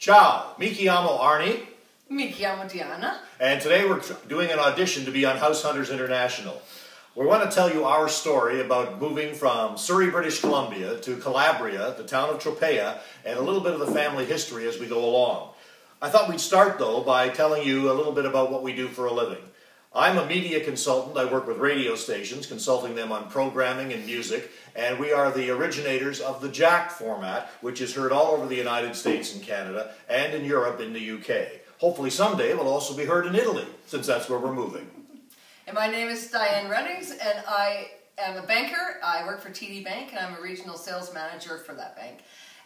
Ciao, mi chiamo Arnie. Mi chiamo Diane. And today we're doing an audition to be on House Hunters International. We want to tell you our story about moving from Surrey, British Columbia to Calabria, the town of Tropea, and a little bit of the family history as we go along. I thought we'd start though by telling you a little bit about what we do for a living. I'm a media consultant. I work with radio stations, consulting them on programming and music, and we are the originators of the Jack format, which is heard all over the United States and Canada, and in Europe in the UK. Hopefully someday it will also be heard in Italy, since that's where we're moving. And my name is Diane and I am a banker. I work for TD Bank, and I'm a regional sales manager for that bank.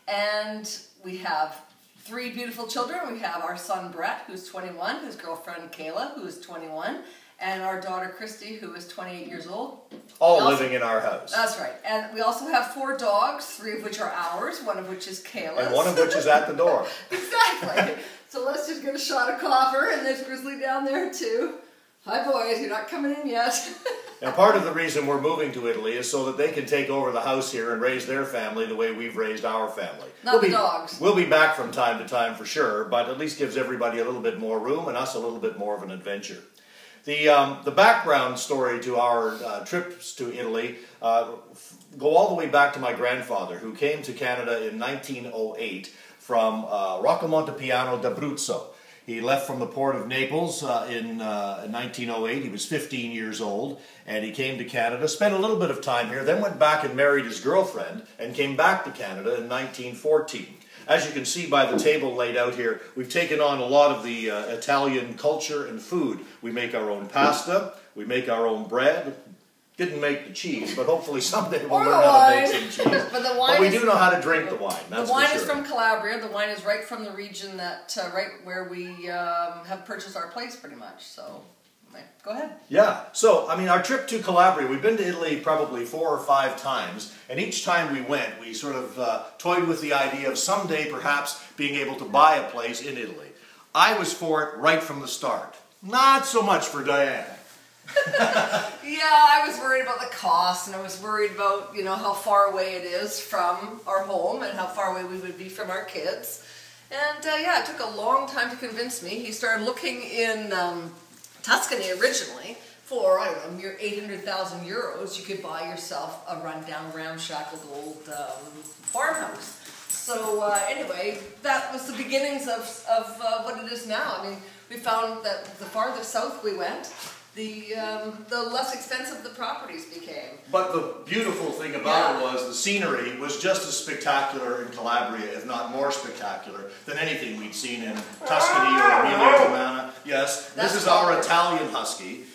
And we have 3 beautiful children. We have our son Brett, who's 21, his girlfriend Kayla, who is 21, and our daughter Christy, who is 28 years old. All living in our house. That's right. And we also have 4 dogs, 3 of which are ours, one of which is Kayla's. And one of which is at the door. Exactly. So let's just get a shot of copper, and there's Grizzly down there too. Hi boys, you're not coming in yet. Now part of the reason we're moving to Italy is so that they can take over the house here and raise their family the way we've raised our family. Not the dogs. We'll be back from time to time for sure, but at least gives everybody a little bit more room and us a little bit more of an adventure. The background story to our trips to Italy go all the way back to my grandfather, who came to Canada in 1908 from Roccamontepiano d'Abruzzo. He left from the port of Naples in 1908. He was 15 years old, and he came to Canada, spent a little bit of time here, then went back and married his girlfriend, and came back to Canada in 1914. As you can see by the table laid out here, we've taken on a lot of the Italian culture and food. We make our own pasta, we make our own bread. Didn't make the cheese, but hopefully someday we'll learn how to make some cheese. But we do know how to drink the wine, that's The wine for sure. is from Calabria. The wine is right from the region that, right where we have purchased our place pretty much. So, go ahead. Yeah, so, I mean, our trip to Calabria, we've been to Italy probably 4 or 5 times, and each time we went, we sort of toyed with the idea of someday perhaps being able to buy a place in Italy. I was for it right from the start. Not so much for Diane. Yeah, I was worried about the cost, and I was worried about, you know, how far away it is from our home and how far away we would be from our kids. And yeah, it took a long time to convince me. He started looking in Tuscany originally for, I don't know, mere 800,000 euros. You could buy yourself a rundown, ramshackle old farmhouse. So anyway, that was the beginnings of what it is now. I mean, we found that the farther south we went, the less expensive the properties became. But the beautiful thing about it was the scenery was just as spectacular in Calabria, if not more spectacular, than anything we'd seen in Tuscany or Emilia-Romagna. Yes, this is our Italian husky.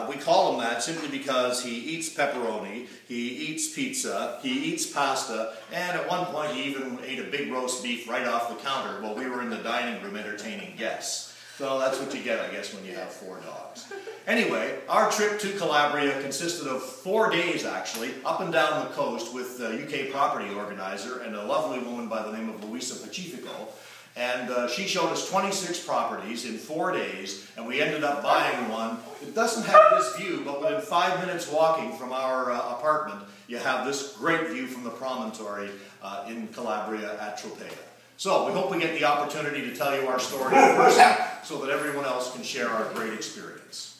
We call him that simply because he eats pepperoni, he eats pizza, he eats pasta, and at one point he even ate a big roast beef right off the counter while we were in the dining room entertaining guests. So that's what you get, I guess, when you have 4 dogs. Anyway, our trip to Calabria consisted of 4 days, actually, up and down the coast with a UK property organizer and a lovely woman by the name of Luisa Pacifico. And she showed us 26 properties in 4 days, and we ended up buying one. It doesn't have this view, but within 5 minutes walking from our apartment, you have this great view from the promontory in Calabria at Tropea. So we hope we get the opportunity to tell you our story in person so that everyone else can share our great experience.